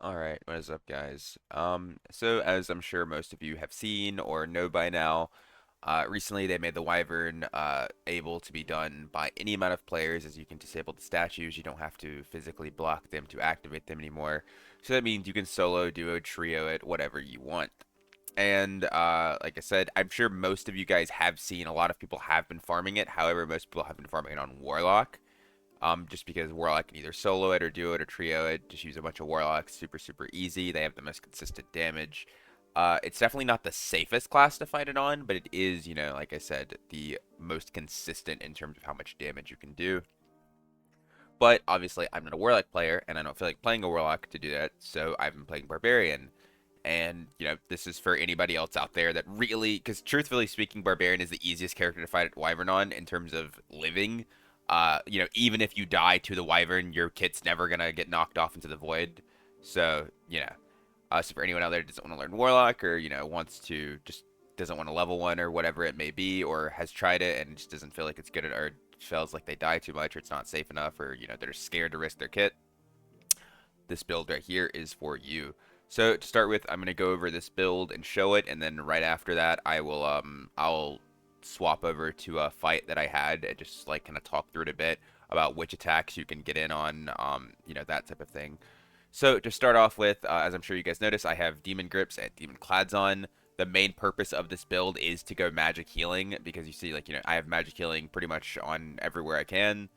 Alright, what is up, guys? So as I'm sure most of you have seen or know by now, recently they made the Wyvern able to be done by any amount of players, as you can disable the statues. You don't have to physically block them to activate them anymore. So that means you can solo, duo, trio it, whatever you want. And like I said, I'm sure most of you guys have seen, a lot of people have been farming it. However, most people have been farming it on Warlock. Just because Warlock can either solo it or duo it or trio it. Just use a bunch of Warlocks. Super, super easy. They have the most consistent damage. It's definitely not the safest class to fight it on, but it is, like I said, the most consistent in terms of how much damage you can do. But obviously, I'm not a Warlock player, and I don't feel like playing a Warlock to do that, so I've been playing Barbarian. And, this is for anybody else out there that really, because truthfully speaking, Barbarian is the easiest character to fight at Wyvern on in terms of living. Even if you die to the Wyvern, your kit's never gonna get knocked off into the void. So, so for anyone out there that doesn't want to learn Warlock or, wants to just doesn't want to level one or whatever it may be, or has tried it and just doesn't feel like it's good at, or feels like they die too much or it's not safe enough, or, they're scared to risk their kit, this build right here is for you. So to start with, I'm going to go over this build and show it, and then right after that, I'll swap over to a fight that I had and just like kind of talk through it a bit about which attacks you can get in on, that type of thing. So to start off with, as I'm sure you guys noticed, I have Demon Grips and Demon Clads on. The main purpose of this build is to go magic healing because you see, like, I have magic healing pretty much on everywhere I can.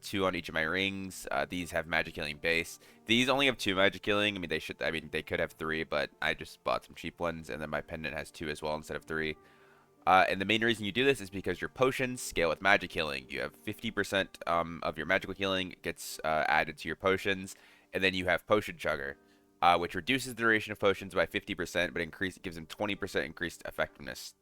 Two on each of my rings. These have magic healing base. These only have two magic healing. I mean, they could have three, but I just bought some cheap ones, and then my pendant has two as well instead of three. And the main reason you do this is because your potions scale with magic healing. You have 50% of your magical healing gets added to your potions, and then you have Potion Chugger, which reduces the duration of potions by 50%, but gives them 20% increased effectiveness.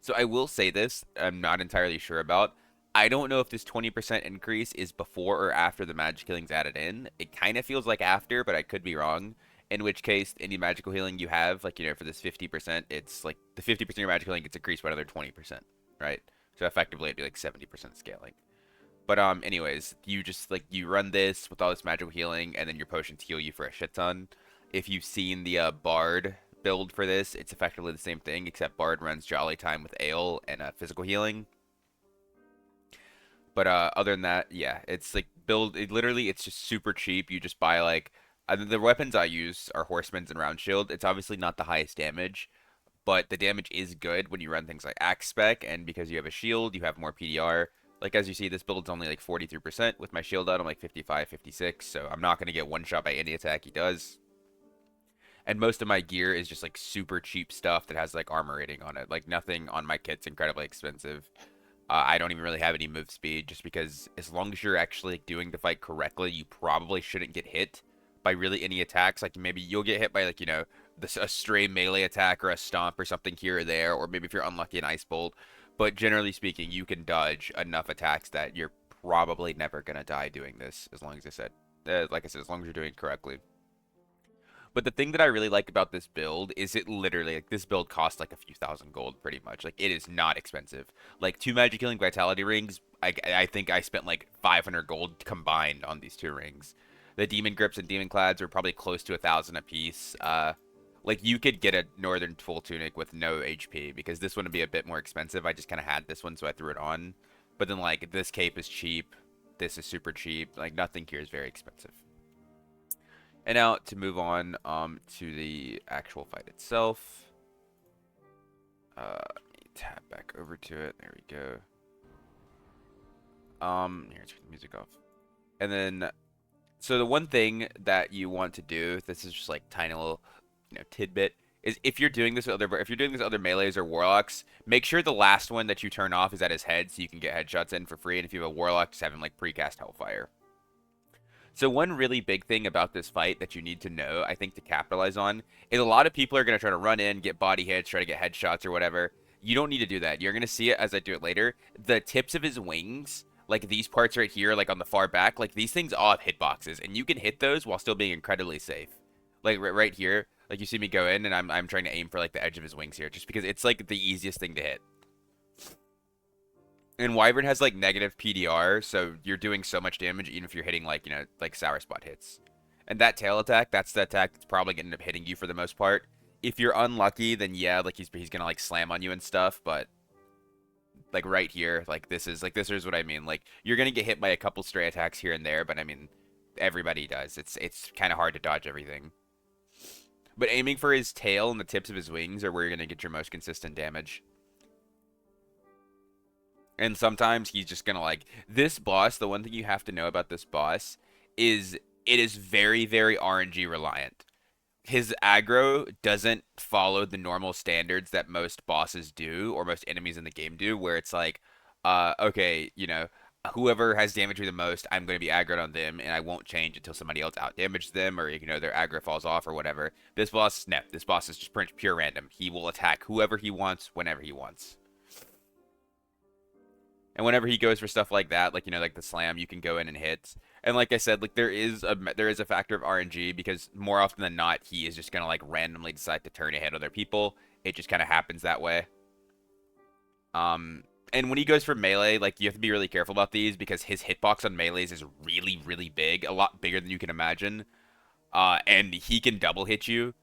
So I will say this, I'm not entirely sure about. I don't know if this 20% increase is before or after the magic healing's added in. It kind of feels like after, but I could be wrong. In which case, any magical healing you have, like, for this 50%, it's like the 50% of your magical healing gets increased by another 20%, right? So effectively, it'd be like 70% scaling. But anyways, you just like you run this with all this magical healing, and then your potions heal you for a shit ton. If you've seen the Bard build for this, it's effectively the same thing, except Bard runs Jolly Time with Ale and physical healing. But other than that, yeah, it's like literally, it's just super cheap. You just buy like the weapons I use are Horseman's and Round Shield. It's obviously not the highest damage, but the damage is good when you run things like Axe Spec, and because you have a shield, you have more PDR. Like, as you see, this build's only like 43%. With my shield out, I'm like 55, 56, so I'm not going to get one shot by any attack he does. And most of my gear is just like super cheap stuff that has like armor rating on it. Like, nothing on my kit's incredibly expensive. I don't even really have any move speed, just because as long as you're actually doing the fight correctly, you probably shouldn't get hit by really any attacks. Like, maybe you'll get hit by, like, a stray melee attack or a stomp or something here or there, or maybe if you're unlucky, an ice bolt. But generally speaking, you can dodge enough attacks that you're probably never gonna die doing this, as long as like I said, as long as you're doing it correctly. But the thing that I really like about this build is it literally, like, this build costs like a few thousand gold pretty much. Like, it is not expensive. Like, two magic healing vitality rings, I think I spent like 500 gold combined on these two rings. The demon grips and demon clads are probably close to 1,000 apiece. Like, you could get a northern full tunic with no HP because this one would be a bit more expensive. I just kind of had this one, so I threw it on. But then, like, this cape is cheap. This is super cheap. Like, nothing here is very expensive. And now to move on to the actual fight itself. Tap back over to it. There we go. Here, let's turn the music off. And then, so the one thing that you want to do, this is just like tiny little, tidbit, is if you're doing this with other melees or warlocks, make sure the last one that you turn off is at his head, so you can get headshots in for free. And if you have a warlock, just have him like precast Hellfire. So one really big thing about this fight that you need to know, I think, to capitalize on, is a lot of people are going to try to run in, get body hits, try to get headshots or whatever. You don't need to do that. You're going to see it as I do it later. The tips of his wings, like these parts right here, like on the far back, like these things all have hitboxes, and you can hit those while still being incredibly safe. Like right here, like you see me go in, and I'm trying to aim for like the edge of his wings here, just because it's like the easiest thing to hit. And Wyvern has like negative PDR, so you're doing so much damage even if you're hitting like, like sour spot hits. And that tail attack, that's the attack that's probably gonna end up hitting you for the most part. If you're unlucky, then yeah, like he's gonna like slam on you and stuff, but like right here, this is what I mean. Like you're gonna get hit by a couple stray attacks here and there, but I mean everybody does. It's kind of hard to dodge everything. But aiming for his tail and the tips of his wings are where you're gonna get your most consistent damage. And sometimes he's just gonna like this boss. The one thing you have to know about this boss is it is very, very RNG reliant. His aggro doesn't follow the normal standards that most bosses do or most enemies in the game do, where it's like, okay, whoever has damaged me the most, I'm going to be aggroed on them, and I won't change until somebody else outdamages them or their aggro falls off or whatever. This boss, no, this boss is just pure random. He will attack whoever he wants whenever he wants. And whenever he goes for stuff like that, like like the slam, you can go in and hit. And like I said, like there is a factor of RNG because more often than not, he is just gonna like randomly decide to turn ahead other people. It just kind of happens that way. And when he goes for melee, like you have to be really careful about these because his hitbox on melees is really, really big, a lot bigger than you can imagine. And he can double hit you.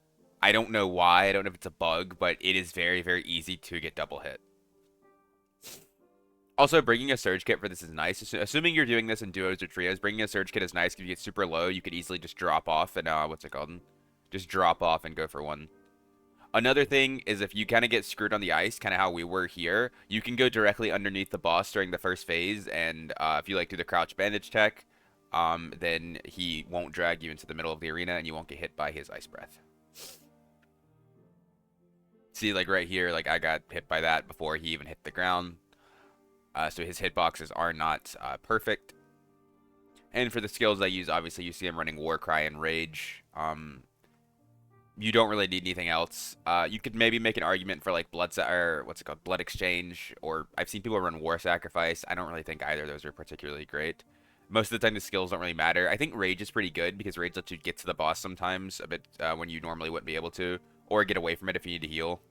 I don't know why. I don't know if it's a bug, but it is very, very easy to get double hit. Also, bringing a surge kit for this is nice. Assuming you're doing this in duos or trios, bringing a surge kit is nice. If you get super low, you could easily just drop off and, what's it called? Just drop off and go for one. Another thing is if you kind of get screwed on the ice, kind of how we were here, you can go directly underneath the boss during the first phase, and if you, like, do the crouch bandage tech, then he won't drag you into the middle of the arena, and you won't get hit by his ice breath. See, like, right here, like, I got hit by that before he even hit the ground. So his hitboxes are not perfect. And for the skills I use, obviously you see him running Warcry and Rage. You don't really need anything else. You could maybe make an argument for like Blood Exchange, or I've seen people run War Sacrifice. I don't really think either of those are particularly great. Most of the time the skills don't really matter. I think Rage is pretty good because Rage lets you get to the boss sometimes a bit when you normally wouldn't be able to, or get away from it if you need to heal.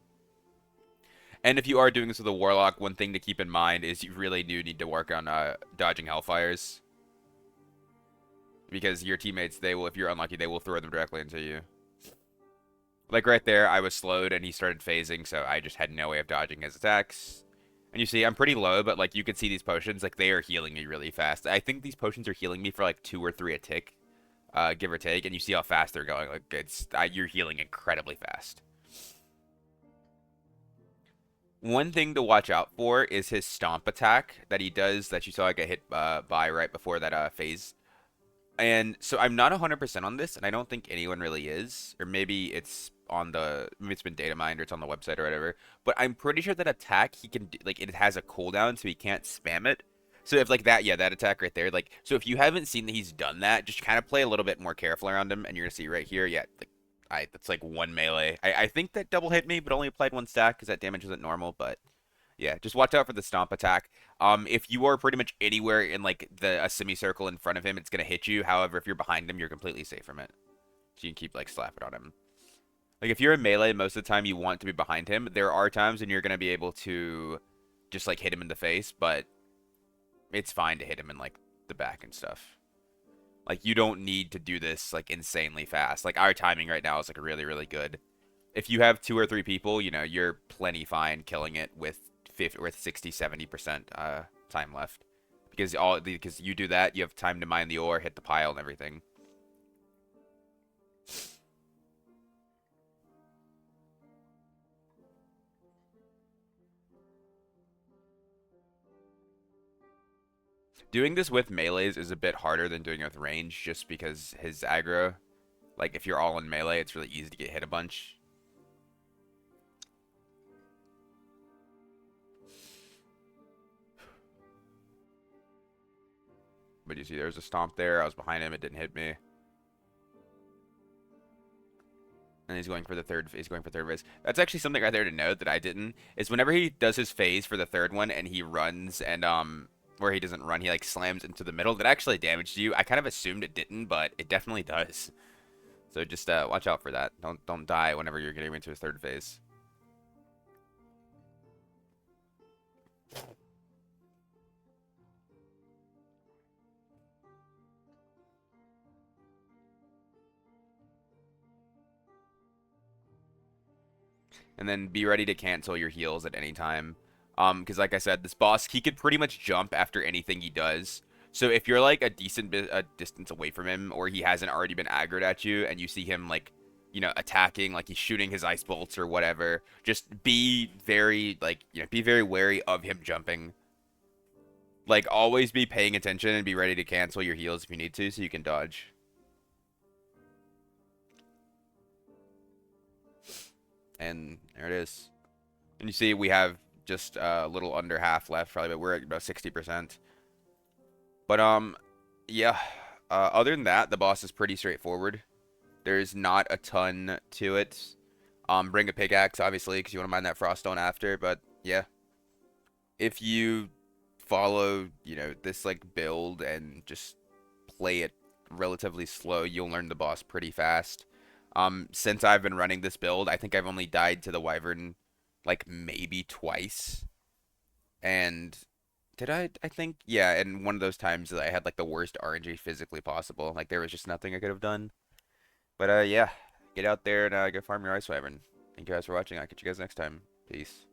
And if you are doing this with a Warlock, one thing to keep in mind is you really do need to work on dodging Hellfires. Because your teammates, if you're unlucky, they will throw them directly into you. Like right there, I was slowed and he started phasing, so I just had no way of dodging his attacks. And you see, I'm pretty low, but like you can see these potions, like they are healing me really fast. I think these potions are healing me for like 2 or 3 a tick, give or take. And you see how fast they're going. Like you're healing incredibly fast. One thing to watch out for is his stomp attack that he does that you saw I get hit by right before that phase. And so I'm not 100% on this, and I don't think anyone really is. Or maybe maybe it's been data mined or it's on the website or whatever. But I'm pretty sure that attack he can like it has a cooldown, so he can't spam it. So if like that, yeah, that attack right there, like so if you haven't seen that he's done that, just kind of play a little bit more careful around him, and you're gonna see right here, yeah, like that's like 1 melee. I think that double hit me, but only applied 1 stack because that damage isn't normal. But yeah, just watch out for the stomp attack. If you are pretty much anywhere in like a semicircle in front of him, it's gonna hit you. However, if you're behind him, you're completely safe from it. So you can keep like slapping on him. Like if you're in melee, most of the time you want to be behind him. There are times when you're gonna be able to just like hit him in the face, but it's fine to hit him in like the back and stuff. Like you don't need to do this like insanely fast. Like our timing right now is like really, really good. If you have 2 or 3 people, you're plenty fine killing it with 50 or 60, 70% time left. Because you do that, you have time to mine the ore, hit the pile and everything. Doing this with melees is a bit harder than doing it with range just because his aggro, like if you're all in melee, it's really easy to get hit a bunch. But you see, there's a stomp there. I was behind him. It didn't hit me. And he's going for the third. He's going for third phase. That's actually something right there to note that I didn't. Is whenever he does his phase for the third one and he runs and where he doesn't run, he like slams into the middle. That actually damaged you. I kind of assumed it didn't, but it definitely does. So just watch out for that. Don't die whenever you're getting into his third phase. and then be ready to cancel your heals at any time. Because like I said, this boss, he could pretty much jump after anything he does. So if you're like a decent bit a distance away from him, or he hasn't already been aggroed at you, and you see him like, attacking, like he's shooting his ice bolts or whatever, just be very like, be very wary of him jumping. Like always be paying attention and be ready to cancel your heals if you need to, so you can dodge. And there it is. And you see we have just a little under half left, probably, but we're at about 60%. But yeah. Other than that, the boss is pretty straightforward. There's not a ton to it. Bring a pickaxe, obviously, because you want to mine that froststone after. But yeah, if you follow, this like build and just play it relatively slow, you'll learn the boss pretty fast. Since I've been running this build, I think I've only died to the Wyvern like maybe twice. And did I think, yeah, and one of those times that I had like the worst RNG physically possible. Like there was just nothing I could have done. But yeah, get out there and go farm your ice wyvern. Thank you guys for watching. I'll catch you guys next time. Peace.